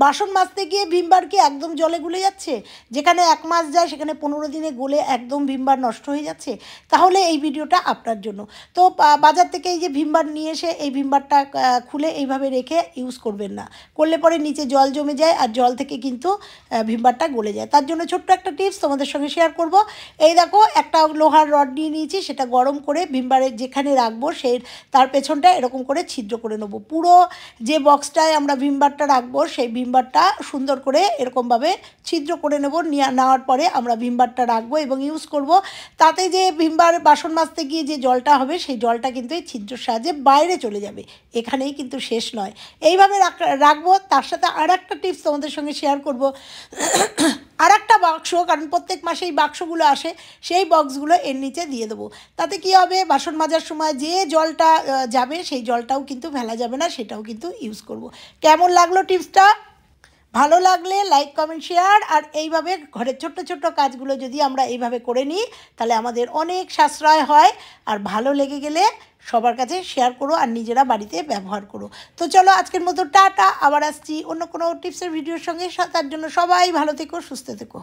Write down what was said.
বাসন মাজতে গিয়ে ভিমবার কি একদম জলে গুলে যাচ্ছে? যেখানে 1 মাস যায় সেখানে 15 দিনে গলে একদম ভিমবার নষ্ট হয়ে যাচ্ছে। তাহলে এই ভিডিওটা আপনার জন্য। তো বাজার থেকে এই যে ভিমবার নিয়ে এসে এই ভিমবারটা খুলে এইভাবে রেখে ইউজ করবেন না। করলে পরে নিচে জল জমে যায় আর জল থেকে কিন্তু ভিমবারটা গলে যায়। তার জন্য ছোট্ট একটা টিপস তোমাদের সঙ্গে শেয়ার করব। এই দেখো একটা লোহার রড নিয়ে নিয়েছি, সেটা গরম করে ভিমবারের যেখানে রাখবো তার পেছনটা এরকম করে ছিদ্র করে নেব। পুরো যে বক্সটায় আমরা ভিমবারটা রাখবো সেই ভিমবারটা সুন্দর করে এরকমভাবে ছিদ্র করে নেওয়ার পরে আমরা ভিমবারটা রাখবো এবং ইউজ করব। তাতে যে ভিমবার বাসন মাজতে গিয়ে যে জলটা হবে সেই জলটা কিন্তু এই ছিদ্রের সাহায্যে বাইরে চলে যাবে, এখানেই কিন্তু শেষ নয়। এইভাবে রাখবো। তার সাথে আর একটা টিপস তোমাদের সঙ্গে শেয়ার করব। আর একটা বাক্স, কারণ প্রত্যেক মাসে এই বাক্সগুলো আসে, সেই বক্সগুলো এর নিচে দিয়ে দেবো। তাতে কি হবে, বাসন মাজার সময় যে জলটা যাবে সেই জলটাও কিন্তু ফেলা যাবে না, সেটাও কিন্তু ইউজ করব। কেমন লাগলো টিপসটা? ভালো লাগলে লাইক কমেন্ট শেয়ার। আর এইভাবে ঘরের ছোট্ট ছোট্ট কাজগুলো যদি আমরা এইভাবে করে নিই তাহলে আমাদের অনেক সাশ্রয় হয়। আর ভালো লেগে গেলে সবার কাছে শেয়ার করো আর নিজেরা বাড়িতে ব্যবহার করো। তো চলো আজকের মতো টাটা, আবার আসছি অন্য কোনো টিপসের ভিডিওর সঙ্গে। তার জন্য সবাই ভালো থেকো, সুস্থ থেকো।